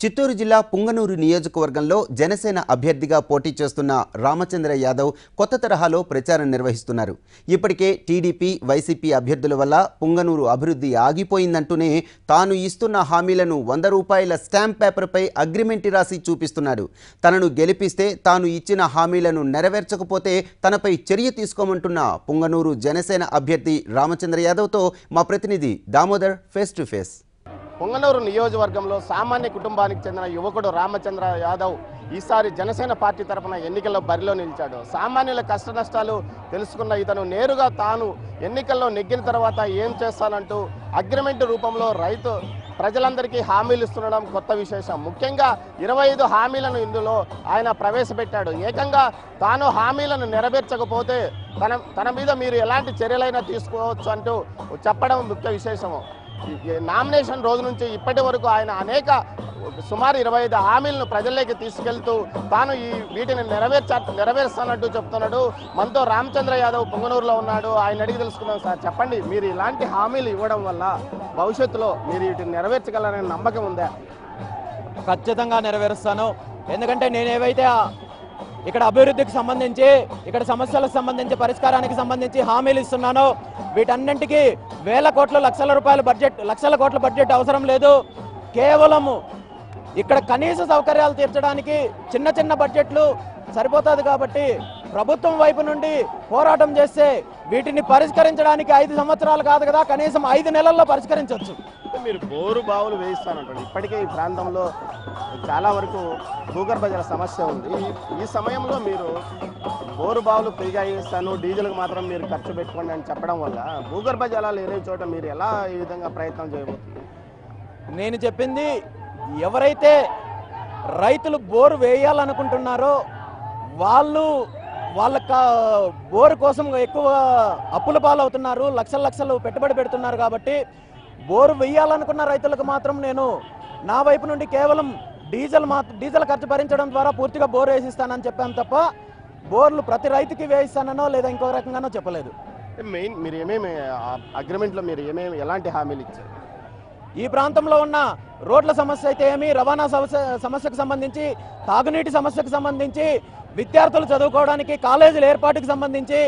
చిత్తూరు జిల్లా పుంగనూరు నియోజకవర్గంలో జనసేన అభ్యర్థిగా పోటీ చేస్తున్న రామచంద్ర యాదవ్ కొత్త తరహాలో ప్రచారం నిర్వహిస్తున్నారు. ఇప్పటికే టీడీపీ, వైసీపీ అభ్యర్థుల వల్ల పుంగనూరు అభివృద్ధి ఆగిపోయిందంటూనే తాను ఇస్తున్న హామీలను 100 రూపాయల స్టాంప్ పేపర్పై అగ్రిమెంట్ రాసి చూపిస్తున్నాడు. తనను గెలిపిస్తే తాను ఇచ్చిన హామీలను నెరవేర్చకపోతే తనపై చర్య తీసుకోమంటున్న పుంగనూరు జనసేన అభ్యర్థి రామచంద్ర యాదవ్తో మా ప్రతినిధి Damodar face to face. Punganur నియోజకవర్గంలో సామాన్య కుటుంబానికి చెందిన యువకుడు రామచంద్ర యాదవ్ ఈసారి జనసేన పార్టీ తరఫున ఎన్నికల్లో బరిలో నిలిచాడు. సామాన్యుల కష్ట నష్టాలు తెలుసుకున్న ఇతను నేరుగా తాను ఎన్నికల్లో నెగ్గిన తర్వాత ఏం చేస్తానంటూ అగ్రిమెంట్ రూపంలో ప్రజలందరికీ హామీలు ఇస్తుండడం కొత్త విశేషం. ముఖ్యంగా 25 హామీలను ఇందులో ఆయన ప్రవేశపెట్టాడు. ఏకంగా తాను హామీలను నెరవేర్చకపోతే తన మీద మీరు ఎలాంటి చర్యలైనా తీసుకోవచ్చు అంటూ చెప్పడం ముఖ్య విశేషము. నామినేషన్ రోజు నుంచి ఇప్పటి వరకు ఆయన సుమారు 25 హామీలను ప్రజల్లోకి తీసుకెళ్తూ తాను వీటిని నెరవేర్స్తానంటూ చెప్తున్నాడు. మనతో రామచంద్ర యాదవ్ పుంగనూరులో ఉన్నాడు. ఆయన అడిగి తెలుసుకున్నాం. సార్ చెప్పండి, మీరు ఇలాంటి హామీలు ఇవ్వడం వల్ల భవిష్యత్తులో మీరు వీటిని నెరవేర్చగలరనే నమ్మకం ఉందా? ఖచ్చితంగా నెరవేరుస్తాను. ఎందుకంటే నేను ఏవైతే ఇక్కడ అభివృద్ధికి సంబంధించి, ఇక్కడ సమస్యలకు సంబంధించి, పరిష్కారానికి సంబంధించి హామీలు ఇస్తున్నానో వీటన్నింటికి వేల కోట్ల లక్షల కోట్ల బడ్జెట్ అవసరం లేదు. కేవలము ఇక్కడ కనీస సౌకర్యాలు తీర్చడానికి చిన్న చిన్న బడ్జెట్లు సరిపోతుంది. కాబట్టి ప్రభుత్వం వైపు నుండి పోరాటం చేస్తే వీటిని పరిష్కరించడానికి 5 సంవత్సరాలు కాదు కదా, కనీసం 5 నెలల్లో పరిష్కరించవచ్చు. మీరు బోరు బావులు వేయిస్తానంటారు. ఇప్పటికే ఈ ప్రాంతంలో చాలా వరకు భూగర్భ జల సమస్య ఉంది. ఈ సమయంలో మీరు బోరు బావులు ఫ్రీగా వేయిస్తాను, డీజిల్కి మాత్రం మీరు ఖర్చు పెట్టుకోండి అని చెప్పడం వల్ల భూగర్భ జలాలు ఏరే చోట మీరు ఎలా ఈ విధంగా ప్రయత్నం చేయబోతున్నారు? నేను చెప్పింది, ఎవరైతే రైతులు బోరు వేయాలనుకుంటున్నారో వాళ్ళ బోరు కోసం ఎక్కువ అప్పుల పాలవుతున్నారు, లక్షలు పెట్టుబడి పెడుతున్నారు. కాబట్టి బోరు వేయాలనుకున్న రైతులకు మాత్రం నేను నా వైపు నుండి కేవలం డీజిల్ ఖర్చు భరించడం ద్వారా పూర్తిగా బోరు వేసిస్తానని చెప్పాను తప్ప బోర్లు ప్రతి రైతుకి వేయిస్తానో లేదా ఇంకో రకంగానో చెప్పలేదు. మెయిన్ మీరు ఏమేమి అగ్రిమెంట్లో మీరు ఎలాంటి హామీలు ఇచ్చారు? ఈ ప్రాంతంలో ఉన్న రోడ్ల సమస్య అయితే ఏమి, రవాణా సమస్యకు సంబంధించి, తాగునీటి సమస్యకు సంబంధించి, విద్యార్థులు చదువుకోవడానికి కాలేజీల ఏర్పాటుకు సంబంధించి,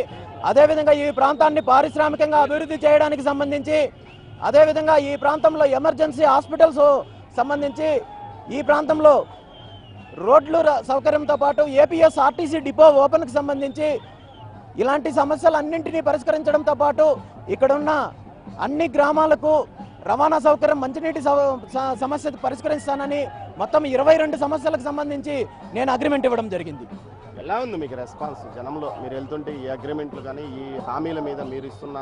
అదేవిధంగా ఈ ప్రాంతాన్ని పారిశ్రామికంగా అభివృద్ధి చేయడానికి సంబంధించి, అదేవిధంగా ఈ ప్రాంతంలో ఎమర్జెన్సీ హాస్పిటల్స్ సంబంధించి, ఈ ప్రాంతంలో రోడ్లు సౌకర్యంతో పాటు ఏపీఎస్ఆర్టీసీ డిపో ఓపెన్కి సంబంధించి ఇలాంటి సమస్యలన్నింటినీ పరిష్కరించడంతో పాటు ఇక్కడున్న అన్ని గ్రామాలకు రవాణా సౌకర్యం, మంచినీటి సమస్య పరిష్కరిస్తానని మొత్తం 22 సమస్యలకు సంబంధించి నేను అగ్రిమెంట్ ఇవ్వడం జరిగింది. ఎలా ఉంది మీకు రెస్పాన్స్ జనంలో? మీరు వెళ్తుంటే ఈ అగ్రిమెంట్లు కానీ ఈ హామీల మీద మీరు ఇస్తున్న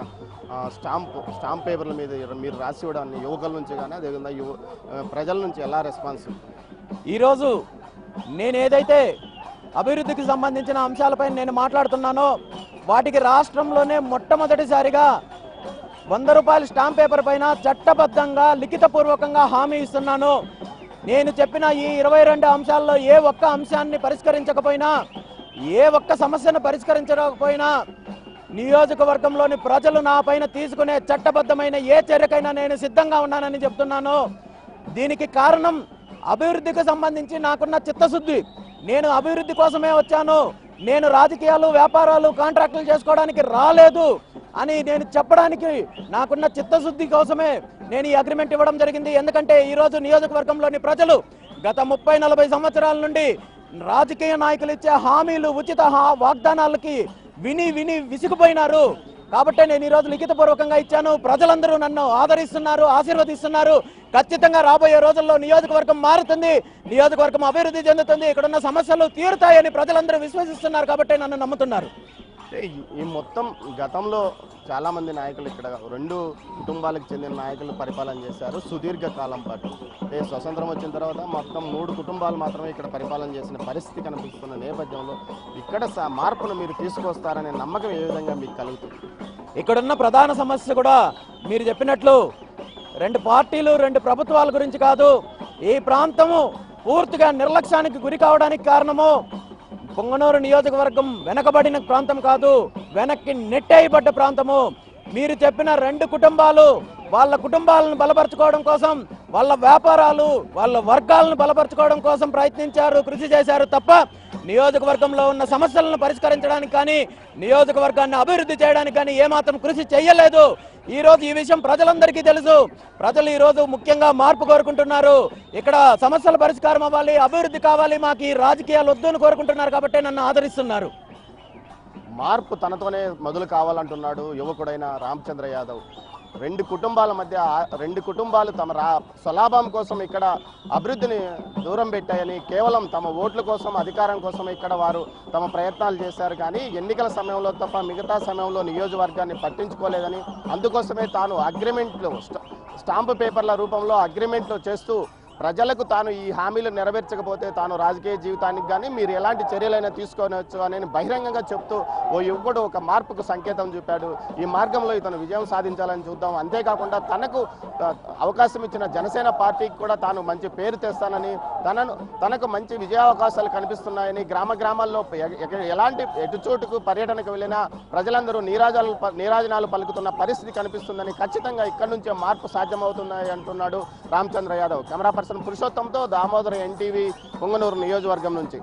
స్టాంప్ పేపర్ల మీద మీరు రాసి ఇవ్వడాన్ని యువకుల నుంచి కానీ అదేవిధంగా ప్రజల నుంచి ఎలా రెస్పాన్స్? ఈరోజు నేను ఏదైతే అభివృద్ధికి సంబంధించిన అంశాలపై నేను మాట్లాడుతున్నానో వాటికి రాష్ట్రంలోనే మొట్టమొదటిసారిగా 100 రూపాయల స్టాంప్ పేపర్ పైన చట్టబద్ధంగా లిఖితపూర్వకంగా హామీ ఇస్తున్నాను. నేను చెప్పిన ఈ 22 అంశాల్లో ఏ ఒక్క అంశాన్ని పరిష్కరించకపోయినా, ఏ ఒక్క సమస్యను పరిష్కరించకపోయినా నియోజకవర్గంలోని ప్రజలు నా పైన తీసుకునే చట్టబద్ధమైన ఏ చర్యకైనా నేను సిద్ధంగా ఉన్నానని చెప్తున్నాను. దీనికి కారణం అభివృద్ధికి సంబంధించి నాకున్న చిత్తశుద్ధి. నేను అభివృద్ధి కోసమే వచ్చాను, నేను రాజకీయాలు, వ్యాపారాలు, కాంట్రాక్టులు చేసుకోవడానికి రాలేదు అని నేను చెప్పడానికి నాకున్న చిత్తశుద్ధి కోసమే నేను ఈ అగ్రిమెంట్ ఇవ్వడం జరిగింది. ఎందుకంటే ఈరోజు నియోజకవర్గంలోని ప్రజలు గత 30-40 సంవత్సరాల నుండి రాజకీయ నాయకులు ఇచ్చే హామీలు, ఉచిత వాగ్దానాలకి విని విసిగిపోయినారు. కాబట్టి నేను ఈరోజు లిఖితపూర్వకంగా ఇచ్చాను. ప్రజలందరూ నన్ను ఆదరిస్తున్నారు, ఆశీర్వదిస్తున్నారు. ఖచ్చితంగా రాబోయే రోజుల్లో నియోజకవర్గం మారుతుంది, నియోజకవర్గం అభివృద్ధి చెందుతుంది, ఇక్కడున్న సమస్యలు తీరుతాయని ప్రజలందరూ విశ్వసిస్తున్నారు. కాబట్టి నన్ను నమ్ముతున్నారు. ఈ మొత్తం గతంలో చాలామంది నాయకులు ఇక్కడ 2 కుటుంబాలకు చెందిన నాయకులు పరిపాలన చేశారు సుదీర్ఘ కాలం పాటు. స్వతంత్రం వచ్చిన తర్వాత మొత్తం 3 కుటుంబాలు మాత్రమే ఇక్కడ పరిపాలన చేసిన పరిస్థితి కనిపిస్తున్న నేపథ్యంలో ఇక్కడ మార్పును మీరు తీసుకొస్తారనే నమ్మకం ఏ విధంగా మీకు కలుగుతుంది? ఇక్కడున్న ప్రధాన సమస్య కూడా మీరు చెప్పినట్లు 2 పార్టీలు, 2 ప్రభుత్వాల గురించి కాదు. ఈ ప్రాంతము పూర్తిగా నిర్లక్ష్యానికి గురి కావడానికి కారణము పుంగనూరు నియోజకవర్గం వెనకబడిన ప్రాంతం కాదు, వెనక్కి నెట్టేయబడ్డ ప్రాంతము. మీరు చెప్పిన 2 కుటుంబాలు వాళ్ళ కుటుంబాలను బలపరచుకోవడం కోసం, వాళ్ళ వ్యాపారాలు, వాళ్ళ వర్గాలను బలపరచుకోవడం కోసం ప్రయత్నించారు, కృషి చేశారు తప్ప నియోజకవర్గంలో ఉన్న సమస్యలను పరిష్కరించడానికి కానీ, నియోజకవర్గాన్ని అభివృద్ధి చేయడానికి కానీ ఏమాత్రం కృషి చేయలేదు. ఈ రోజు ఈ విషయం ప్రజలందరికీ తెలుసు. ప్రజలు ఈ రోజు ముఖ్యంగా మార్పు కోరుకుంటున్నారు. ఇక్కడ సమస్యల పరిష్కారం అవ్వాలి, అభివృద్ధి కావాలి, మాకు ఈ రాజకీయాలు వద్దని కోరుకుంటున్నారు కాబట్టి నన్ను ఆదరిస్తున్నారు. మార్పు తనతోనే మొదలు కావాలంటున్నాడు యువకుడైన రామచంద్ర యాదవ్. రెండు కుటుంబాలు తమ స్వలాభం కోసం ఇక్కడ అభివృద్ధిని దూరం పెట్టాయని, కేవలం తమ ఓట్ల కోసం, అధికారం కోసం ఇక్కడ వారు తమ ప్రయత్నాలు చేశారు. కానీ ఎన్నికల సమయంలో తప్ప మిగతా సమయంలో నియోజకవర్గాన్ని పట్టించుకోలేదని, అందుకోసమే తాను అగ్రిమెంట్లు, స్టాంపు పేపర్ల రూపంలో అగ్రిమెంట్లు చేస్తూ ప్రజలకు తాను ఈ హామీలు నెరవేర్చకపోతే తాను రాజకీయ జీవితానికి కానీ మీరు ఎలాంటి చర్యలైనా తీసుకోవచ్చు అని బహిరంగంగా చెప్తూ ఓ యువకుడు ఒక మార్పుకు సంకేతం చూపాడు. ఈ మార్గంలో ఇతను విజయం సాధించాలని చూద్దాం. అంతేకాకుండా తనకు అవకాశం ఇచ్చిన జనసేన పార్టీకి కూడా తాను మంచి పేరు తెస్తానని, తనకు మంచి విజయావకాశాలు కనిపిస్తున్నాయని, గ్రామాల్లో ఎలాంటి ఎటుచోటుకు పర్యటనకు వెళ్ళినా ప్రజలందరూ నీరాజనాలు పలుకుతున్న పరిస్థితి కనిపిస్తుందని, ఖచ్చితంగా ఇక్కడి నుంచే మార్పు సాధ్యమవుతున్నాయి అంటున్నాడు రామచంద్ర యాదవ్. కెమెరా పర్సన్ పురుషోత్తంతో దామోదర్, ఎన్టీవీ, పుంగనూరు నియోజకవర్గం నుంచి.